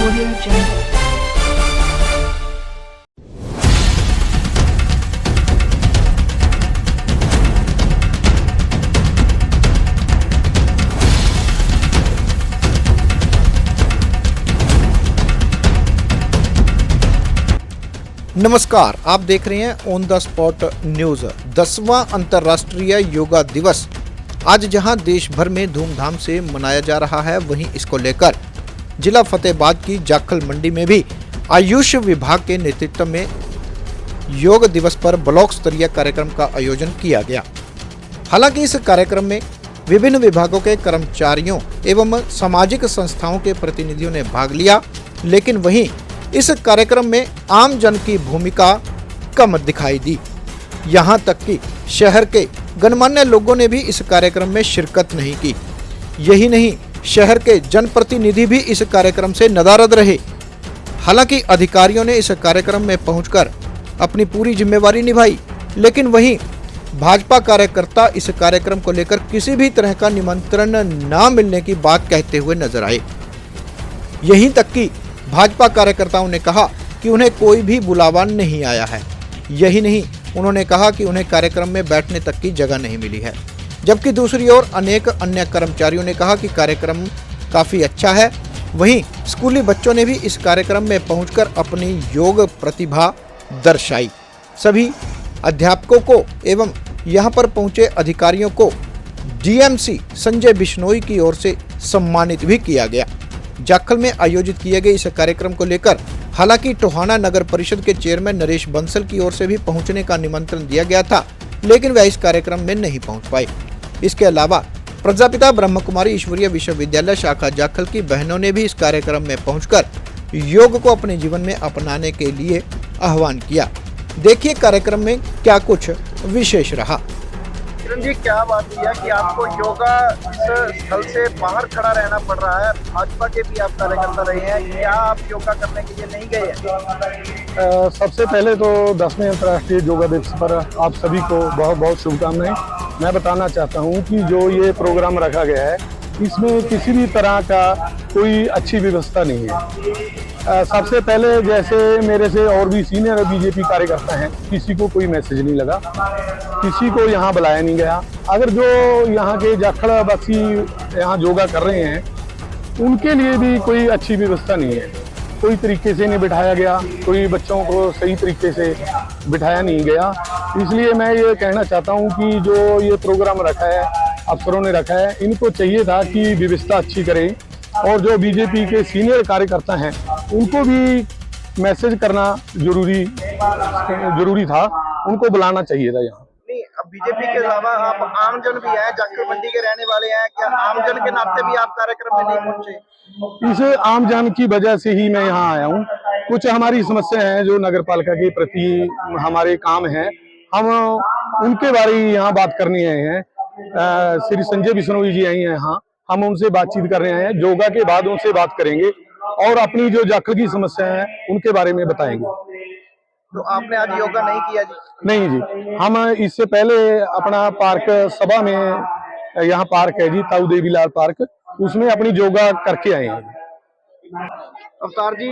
Audio Jungle. नमस्कार, आप देख रहे हैं ऑन द स्पॉट न्यूज। 10वां अंतर्राष्ट्रीय योगा दिवस आज जहां देश भर में धूमधाम से मनाया जा रहा है, वहीं इसको लेकर जिला फतेहाबाद की जाखल मंडी में भी आयुष विभाग के नेतृत्व में योग दिवस पर ब्लॉक स्तरीय कार्यक्रम का आयोजन किया गया। हालांकि इस कार्यक्रम में विभिन्न विभागों के कर्मचारियों एवं सामाजिक संस्थाओं के प्रतिनिधियों ने भाग लिया, लेकिन वहीं इस कार्यक्रम में आम जन की भूमिका कम दिखाई दी। यहां तक कि शहर के गणमान्य लोगों ने भी इस कार्यक्रम में शिरकत नहीं की। यही नहीं, शहर के जनप्रतिनिधि भी इस कार्यक्रम से नदारद रहे। हालांकि अधिकारियों ने इस कार्यक्रम में पहुंचकर अपनी पूरी जिम्मेवारी निभाई, लेकिन वहीं भाजपा कार्यकर्ता इस कार्यक्रम को लेकर किसी भी तरह का निमंत्रण न मिलने की बात कहते हुए नजर आए। यहीं तक कि भाजपा कार्यकर्ताओं ने कहा कि उन्हें कोई भी बुलावा नहीं आया है। यही नहीं, उन्होंने कहा कि उन्हें कार्यक्रम में बैठने तक की जगह नहीं मिली है। जबकि दूसरी ओर अनेक अन्य कर्मचारियों ने कहा कि कार्यक्रम काफ़ी अच्छा है। वहीं स्कूली बच्चों ने भी इस कार्यक्रम में पहुंचकर अपनी योग प्रतिभा दर्शाई। सभी अध्यापकों को एवं यहां पर पहुंचे अधिकारियों को डीएमसी संजय बिश्नोई की ओर से सम्मानित भी किया गया। जाखल में आयोजित किए गए इस कार्यक्रम को लेकर हालांकि टोहाना नगर परिषद के चेयरमैन नरेश बंसल की ओर से भी पहुंचने का निमंत्रण दिया गया था, लेकिन वह इस कार्यक्रम में नहीं पहुंच पाए। इसके अलावा प्रजापिता ब्रह्म कुमारी ईश्वरीय विश्वविद्यालय शाखा जाखल की बहनों ने भी इस कार्यक्रम में पहुंचकर योग को अपने जीवन में अपनाने के लिए आह्वान किया। देखिए कार्यक्रम में क्या कुछ विशेष रहा। किरण जी, क्या बात हुई है कि आपको योगा इस स्थल से बाहर खड़ा रहना पड़ रहा है? भाजपा के भी आप कार्यकर्ता रहे हैं, क्या आप योगा करने के लिए नहीं गए हैं? सबसे पहले तो 10वें अंतर्राष्ट्रीय योगा दिवस पर आप सभी को बहुत बहुत शुभकामनाएं। मैं बताना चाहता हूं कि जो ये प्रोग्राम रखा गया है, इसमें किसी भी तरह का कोई अच्छी व्यवस्था नहीं है। सबसे पहले जैसे मेरे से और भी सीनियर बीजेपी कार्यकर्ता हैं, किसी को कोई मैसेज नहीं लगा, किसी को यहाँ बुलाया नहीं गया। अगर जो यहाँ के जाखल वासी यहाँ योगा कर रहे हैं, उनके लिए भी कोई अच्छी व्यवस्था नहीं है। कोई तरीके से नहीं बिठाया गया, कोई बच्चों को सही तरीके से बिठाया नहीं गया। इसलिए मैं ये कहना चाहता हूँ कि जो ये प्रोग्राम रखा है, अफसरों ने रखा है, इनको चाहिए था कि व्यवस्था अच्छी करें और जो बीजेपी के सीनियर कार्यकर्ता हैं उनको भी मैसेज करना जरूरी था, उनको बुलाना चाहिए था यहाँ। नहीं, अब बीजेपी के अलावा आप आमजन भी हैं, जाखल मंडी के रहने वाले हैं, क्या आमजन के नाते भी आप कार्यक्रम में नहीं पहुंचे? इस आमजन की वजह से ही मैं यहाँ आया हूँ। कुछ हमारी समस्या है जो नगर पालिका के प्रति हमारे काम है, हम उनके बारे में यहाँ बात करने आए हैं। श्री संजय बिश्नोई जी आई हैं यहाँ, हम उनसे बातचीत करने आए हैं। योगा के बाद उनसे बात करेंगे और अपनी जो जाखल की समस्या है उनके बारे में बताएंगे। तो आपने आज योगा नहीं किया जी? नहीं जी, हम इससे पहले अपना पार्क सभा में, यहाँ पार्क है जी ताऊ देवीलाल पार्क, उसमें अपनी योगा करके आए हैं। अवतार जी,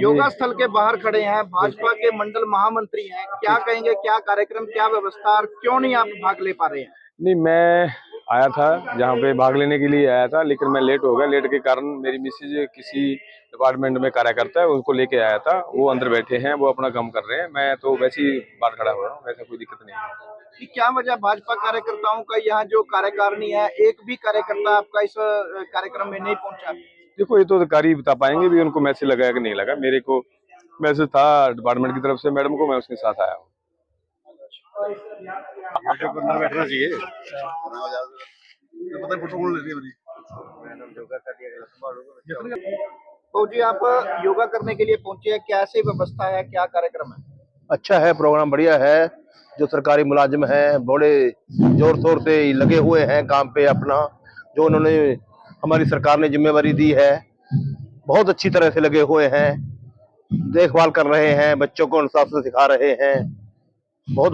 योगा स्थल के बाहर खड़े हैं, भाजपा के मंडल महामंत्री हैं, क्या कहेंगे, क्या कार्यक्रम, क्या व्यवस्था और क्यों नहीं आप भाग ले पा रहे हैं? नहीं, मैं आया था जहाँ पे भाग लेने के लिए आया था, लेकिन मैं लेट हो गया। लेट के कारण मेरी मिसेज किसी डिपार्टमेंट में कार्यकर्ता है, उनको लेके आया था, वो अंदर बैठे हैं, वो अपना काम कर रहे हैं। मैं तो वैसे ही बाहर खड़ा हो रहा हूँ, वैसे कोई दिक्कत नहीं है। क्या वजह भाजपा कार्यकर्ताओं का यहाँ जो कार्यकारिणी है, एक भी कार्यकर्ता आपका इस कार्यक्रम में नहीं पहुंचा? देखो, ये तो अधिकारी बता पाएंगे भी उनको मैसेज लगा कि नहीं लगा। मेरे को मैसेज था डिपार्टमेंट की तरफ से मैडम को, मैं उसके साथ आया हूँ। बैठना चाहिए। तो जी, आप योगा करने के लिए पहुंचे हैं, कैसी व्यवस्था है, क्या कार्यक्रम है? अच्छा है, प्रोग्राम बढ़िया है। जो सरकारी मुलाजिम हैं बड़े जोर शोर से लगे हुए हैं काम पे अपना, जो उन्होंने हमारी सरकार ने जिम्मेवारी दी है, बहुत अच्छी तरह से लगे हुए हैं, देखभाल कर रहे हैं, बच्चों को अनुशासन सिखा रहे हैं। बहुत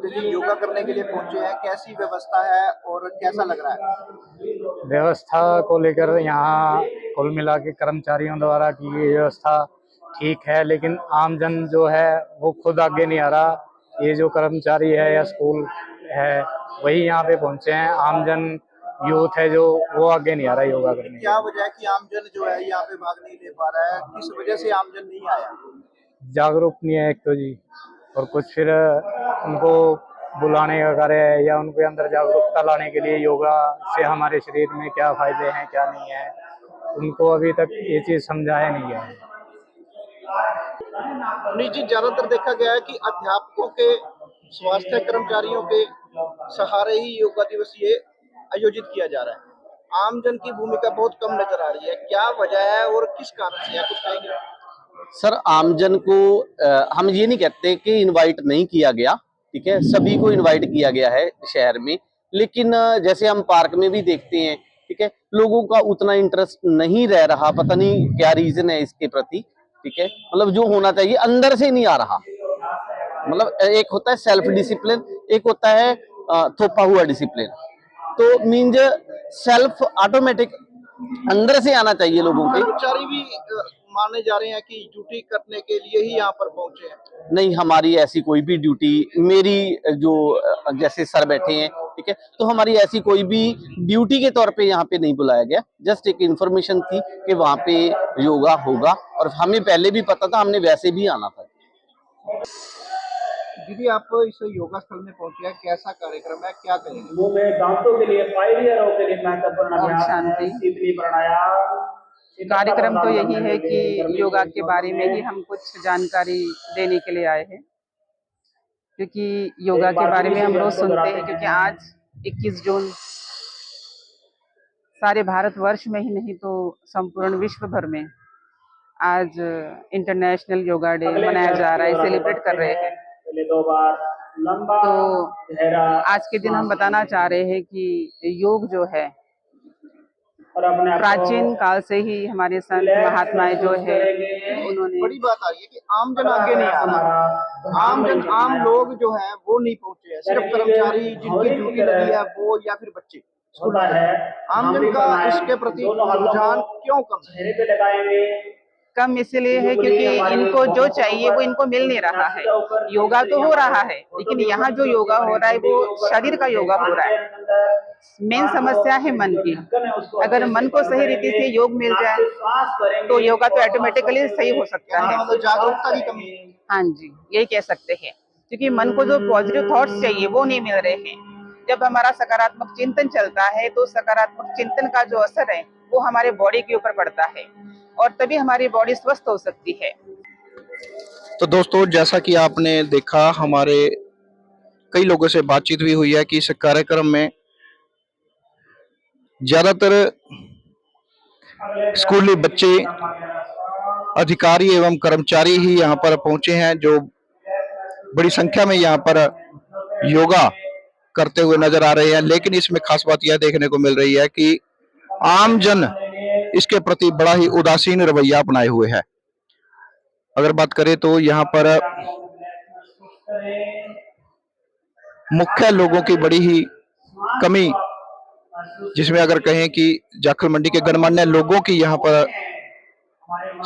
मोदी जी योगा करने के लिए पहुंचे हैं, कैसी व्यवस्था है और कैसा लग रहा है? व्यवस्था को लेकर यहाँ कुल मिला के कर्मचारियों द्वारा की गई व्यवस्था ठीक है, लेकिन आमजन जो है वो खुद आगे नहीं आ रहा। ये जो कर्मचारी है या स्कूल है वही यहाँ पे पहुंचे हैं, आमजन यूथ है जो वो आगे नहीं आ रहा योगा करने। क्या वजह है कि आमजन जो है यहाँ पे भाग नहीं ले पा रहा है? किस वजह से आमजन नहीं आया? जागरूक नहीं है एक तो जी, और कुछ फिर उनको बुलाने का कार्य है या उनके अंदर जागरूकता लाने के लिए योगा से हमारे शरीर में क्या फायदे हैं क्या नहीं है, उनको अभी तक ये चीज़ समझाया नहीं गया है। निजी ज्यादातर देखा गया है कि अध्यापकों के, स्वास्थ्य कर्मचारियों के सहारे ही योगा दिवस ये आयोजित किया जा रहा है। आमजन की भूमिका बहुत कम नजर आ रही है, क्या वजह है और किस कारण से है, कुछ कहेंगे? सर, आमजन को हम ये नहीं कहते कि इनवाइट नहीं किया गया, ठीक है, सभी को इनवाइट किया गया है शहर में, लेकिन जैसे हम पार्क में भी देखते हैं, ठीक है, लोगों का उतना इंटरेस्ट नहीं रह रहा, पता नहीं क्या रीजन है इसके प्रति, ठीक है, मतलब जो होना चाहिए अंदर से नहीं आ रहा। मतलब एक होता है सेल्फ डिसिप्लिन, एक होता है थोपा हुआ डिसिप्लिन। तो मीन्स सेल्फ ऑटोमेटिक अंदर से आना चाहिए लोगों के। कर्मचारी भी माने जा रहे हैं कि ड्यूटी करने के लिए ही यहाँ पर पहुंचे हैं। नहीं, हमारी ऐसी कोई भी ड्यूटी, मेरी जो जैसे सर बैठे हैं, ठीक है, तो हमारी ऐसी कोई भी ड्यूटी के तौर पे यहाँ पे नहीं बुलाया गया। जस्ट एक इन्फॉर्मेशन थी कि वहाँ पे योगा होगा और हमें पहले भी पता था, हमने वैसे भी आना था। दीदी, आप इस योगा स्थल में पहुंचे हैं, कैसा कार्यक्रम है, क्या करेंगे? वो में दांतों के लिए, फाइलियरों के लिए महत्वपूर्ण और अभ्यास है, शांति। शीतली प्राणायाम। कार्यक्रम तो यही है कि योगा के बारे में ही हम कुछ जानकारी देने के लिए आए हैं, क्योंकि योगा के बारे में हम रोज सुनते हैं, क्योंकि आज 21 जून सारे भारतवर्ष में ही नहीं तो संपूर्ण विश्व भर में आज इंटरनेशनल योगा डे मनाया जा रहा है, सेलिब्रेट कर रहे हैं। तो आज के दिन हम बताना चाह रहे हैं कि योग जो है प्राचीन काल से ही हमारे संत महात्माएं जो है उन्होंने। बड़ी बात आ रही है कि आमजन आगे नहीं आ रहा, आम लोग जो है वो नहीं पहुंचे हैं, सिर्फ कर्मचारी जिनकी ड्यूटी लगी है वो या फिर बच्चे। आमजन का इसके प्रति रुझान क्यों कम है? कम इसलिए है क्योंकि इनको जो चाहिए वो इनको मिल नहीं रहा है। योगा तो हो रहा है, लेकिन यहाँ जो योगा हो रहा है वो शरीर का योगा हो रहा है। मेन समस्या है मन की। अगर मन को सही रीति से योग मिल जाए तो योगा तो ऑटोमेटिकली सही हो सकता है। जागरूकता की कमी। हाँ जी, यही कह सकते हैं, क्योंकि मन को जो पॉजिटिव थॉट्स चाहिए वो नहीं मिल रहे हैं। जब हमारा सकारात्मक चिंतन चलता है तो सकारात्मक चिंतन का जो असर है वो हमारे बॉडी के ऊपर पड़ता है और तभी हमारी बॉडी स्वस्थ हो सकती है। तो दोस्तों, जैसा कि आपने देखा, हमारे कई लोगों से बातचीत भी हुई है कि इस कार्यक्रम में ज्यादातर स्कूली बच्चे, अधिकारी एवं कर्मचारी ही यहाँ पर पहुंचे हैं, जो बड़ी संख्या में यहाँ पर योगा करते हुए नजर आ रहे हैं। लेकिन इसमें खास बात यह देखने को मिल रही है कि आमजन इसके प्रति बड़ा ही उदासीन रवैया अपनाए हुए है। अगर बात करें तो यहाँ पर मुख्य लोगों की बड़ी ही कमी, जिसमें अगर कहें कि जाखल मंडी के गणमान्य लोगों की यहाँ पर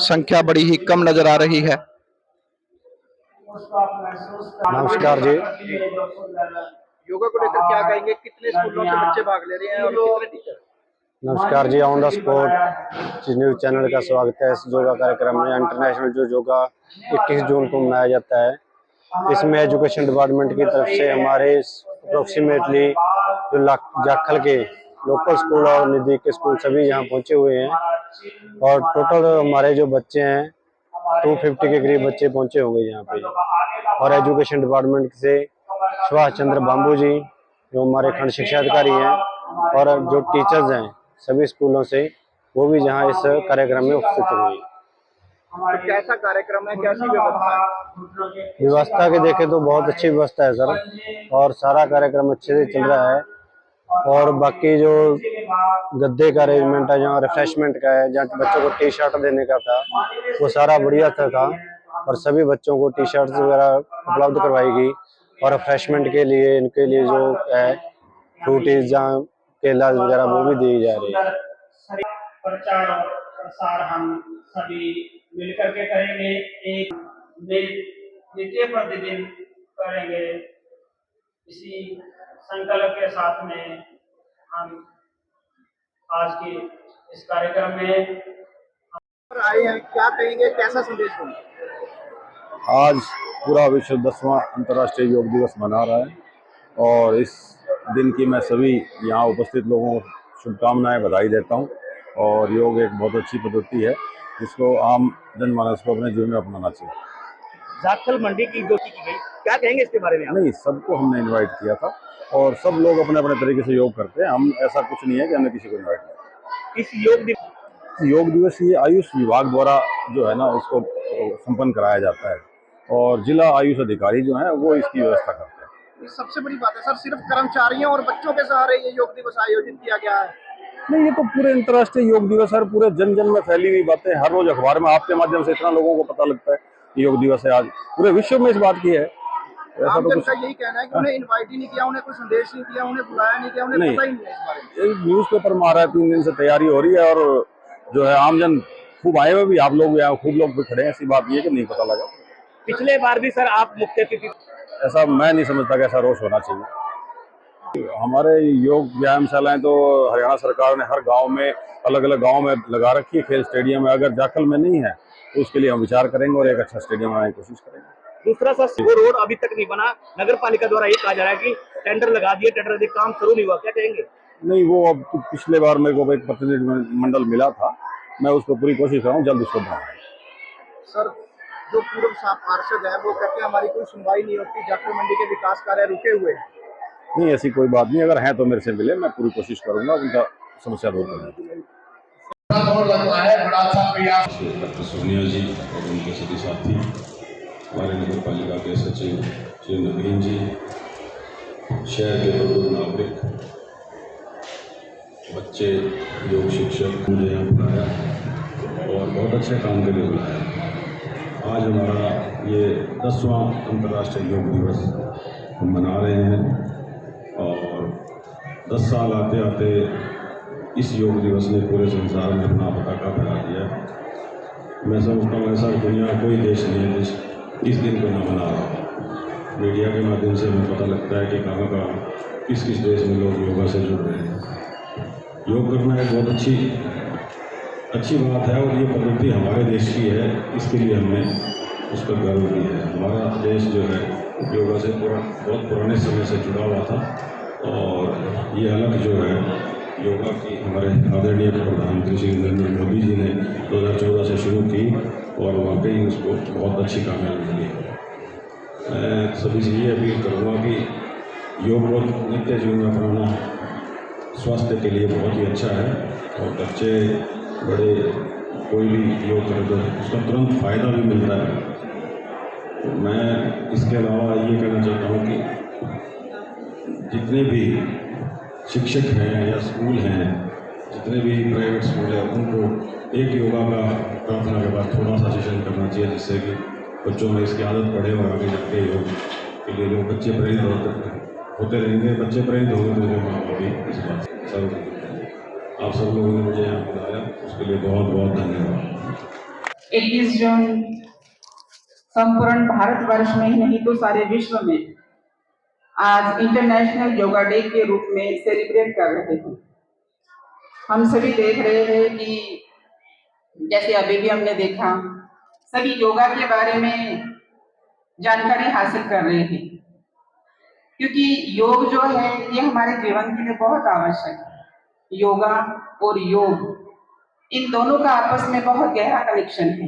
संख्या बड़ी ही कम नजर आ रही है। नमस्कार जी। योगा को लेकर क्या कहेंगे? कितने स्कूलों से बच्चे भाग ले रहे हैं और कितने टीचर? नमस्कार जी, on the spot news channel का स्वागत है इस योगा कार्यक्रम में। इंटरनेशनल जो योगा 21 जून को मनाया जाता है, इसमें एजुकेशन डिपार्टमेंट की तरफ से हमारे अप्रोक्सीमेटली जो जाखल के लोकल स्कूल और नज़दीक के स्कूल सभी यहाँ पहुँचे हुए हैं और टोटल हमारे जो बच्चे हैं 250 के करीब बच्चे पहुँचे होंगे यहाँ पे। और एजुकेशन डिपार्टमेंट से सुभाष चंद्र बाम्बू जी जो हमारे खंड शिक्षा अधिकारी हैं और जो टीचर्स हैं सभी स्कूलों से, वो भी जहां इस कार्यक्रम में उपस्थित हुए। तो कैसा कार्यक्रम है, कैसी व्यवस्था है? व्यवस्था के देखें तो बहुत अच्छी व्यवस्था है सर, और सारा कार्यक्रम अच्छे से चल रहा है। और बाकी जो गद्दे का अरेंजमेंट है, जहाँ रिफ्रेशमेंट का है, जहाँ बच्चों को टी शर्ट देने का था, वो सारा बढ़िया था और सभी बच्चों को टी शर्ट वगैरह उपलब्ध करवाई गई। और रिफ्रेशमेंट के लिए इनके लिए जो है फ्रूटीज जहाँ केला वगैरह वो भी दी जा रही है। प्रचार और प्रसार हम सभी मिलकर के करेंगे, एक नित्य प्रतिदिन करेंगे। इसी संकल्प के साथ में हम आज के इस कार्यक्रम में आए हैं, क्या कहेंगे, कैसा संदेश होगा? आज पूरा विश्व 10वां अंतर्राष्ट्रीय योग दिवस मना रहा है और इस दिन की मैं सभी यहाँ उपस्थित लोगों को शुभकामनाएं बधाई देता हूँ। और योग एक बहुत अच्छी पद्धति है जिसको आम जनमानस को अपने जीवन में अपनाना चाहिए। जाखल मंडी की गोष्ठी की गई, क्या कहेंगे इसके बारे में? नहीं, सबको हमने इनवाइट किया था और सब लोग अपने अपने तरीके से योग करते हैं। हम ऐसा कुछ नहीं है कि हमने किसी को इन्वाइट किया। इस योग दिवस ये आयुष विभाग द्वारा जो है ना इसको संपन्न कराया जाता है और जिला आयुष अधिकारी जो है वो इसकी व्यवस्था करते हैं। सबसे बड़ी बात है सर, सिर्फ कर्मचारियों और बच्चों के सहारे ये योग दिवस आयोजित किया गया है। नहीं, ये तो पूरे अंतर्राष्ट्रीय योग दिवस है, पूरे जन जन में फैली हुई बातें। हर रोज अखबार में आपके माध्यम से इतना लोगों को पता लगता है कि योग दिवस है। आज पूरे विश्व में इस बात की है। ऐसा तो कुछ यही कहना है कि उन्हें इनवाइट ही नहीं किया, उन्हें कोई संदेश नहीं दिया, उन्हें बुलाया नहीं गया, उन्हें पता ही नहीं है इस बारे में। न्यूज पेपर में आ रहा है, 3 दिन से तैयारी हो रही है और जो है आमजन खूब आए हुए भी, आप लोग भी आए, खूब लोग भी खड़े हैं। ऐसी बात ये कि नहीं पता लगा। पिछले बार भी सर आप मुख्य अतिथि, ऐसा मैं नहीं समझता कि ऐसा रोष होना चाहिए। हमारे योग व्यायामशालाएं तो हरियाणा सरकार ने हर गांव में, अलग अलग गांव में लगा रखी है। खेल स्टेडियम में अगर जाखल में नहीं है तो उसके लिए हम विचार करेंगे और एक अच्छा स्टेडियम बनाने की कोशिश करेंगे। दूसरा सर, वो रोड अभी तक नहीं बना, नगर पालिका द्वारा ये कहा जा रहा है कि टेंडर लगा दिए, टेंडर का काम शुरू नहीं हुआ, क्या कहेंगे? नहीं, वो अब तो पिछले बार मेरे को एक प्रतिनिधिमंडल मिला था, मैं उसको पूरी कोशिश कर रहा हूँ जल्द उसको बनाऊँ। सर, जो पूर्व पार्षद है वो कहते हैं हमारी कोई सुनवाई नहीं होती, जाखल मंडी के विकास कार्य रुके हुए हैं। नहीं, ऐसी कोई बात नहीं। अगर है तो मेरे से मिले, मैं पूरी कोशिश करूंगा उनका समस्या दूर करने की। डॉक्टर सोनिया जी और उनके सभी साथी, हमारे नगर पालिका के सचिव श्री नवीन जी, शहर के प्रबुद्ध नागरिक, बच्चे, योग शिक्षक, मुझे यहाँ बुलाया और बहुत अच्छे काम के लिए बुलाया। आज हमारा ये 10वां अंतर्राष्ट्रीय योग दिवस हम मना रहे हैं और 10 साल आते आते इस योग दिवस ने पूरे संसार में अपना पताका फहरा दिया। मैं समझता हूँ ऐसा दुनिया का कोई देश नहीं है जिस इस दिन को न मना रहा। मीडिया के माध्यम से हमें पता लगता है कि कहाँ कहाँ किस किस देश में लोग योगा से जुड़ रहे हैं। योग करना एक बहुत अच्छी बात है और ये पद्धति हमारे देश की है, इसके लिए हमें उस पर गर्व भी है। हमारा देश जो है योगा से बहुत पुराने समय से जुड़ा हुआ था और ये अलग जो है योगा की हमारे आदरणीय प्रधानमंत्री श्री नरेंद्र मोदी जी ने 2014 से शुरू की और वाकई उसको बहुत अच्छी कामयाबी मिली। मैं सभी से ये अपील करूँगा कि योग को नित्य जीवन में अपनाना स्वास्थ्य के लिए बहुत ही अच्छा है और बच्चे बड़े कोई भी योग करे तो उसका तुरंत फ़ायदा भी मिल रहा है। तो मैं इसके अलावा ये कहना चाहता हूँ कि जितने भी शिक्षक हैं या स्कूल हैं, जितने भी प्राइवेट स्कूल हैं, उनको एक योगा का प्रार्थना के बाद थोड़ा सा सेशन करना चाहिए जिससे कि बच्चों में इसकी आदत पड़े और आगे जाके योग के लिए जो बच्चे प्रेरित होते रहेंगे। बच्चे प्रेरित होंगे तो उनके माँ बाप भी इस बात से आप सब लोगों ने मुझे यहाँ बुलाया, उसके लिए बहुत बहुत धन्यवाद। 21 जून संपूर्ण भारतवर्ष में ही नहीं तो सारे विश्व में आज इंटरनेशनल योगा डे के रूप में सेलिब्रेट कर रहे हैं। हम सभी देख रहे हैं कि जैसे अभी भी हमने देखा, सभी योगा के बारे में जानकारी हासिल कर रहे हैं क्योंकि योग जो है ये हमारे जीवन के लिए बहुत आवश्यक है। योगा और योग, इन दोनों का आपस में बहुत गहरा कनेक्शन है।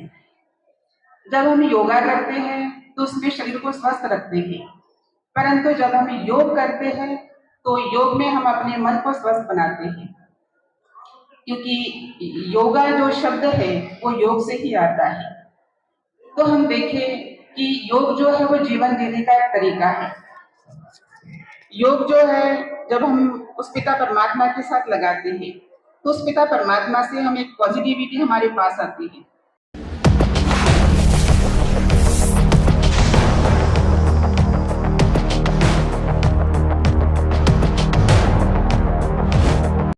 जब हम योगा करते हैं तो उसमें शरीर को स्वस्थ रखते हैं, परंतु जब हम योग करते हैं तो योग में हम अपने मन को स्वस्थ बनाते हैं, क्योंकि योगा जो शब्द है वो योग से ही आता है। तो हम देखें कि योग जो है वो जीवन जीने का एक तरीका है। योग जो है जब हम उस पिता परमात्मा के साथ लगाते हैं तो उस पिता परमात्मा से हम एक पॉजिटिविटी हमारे पास आती है।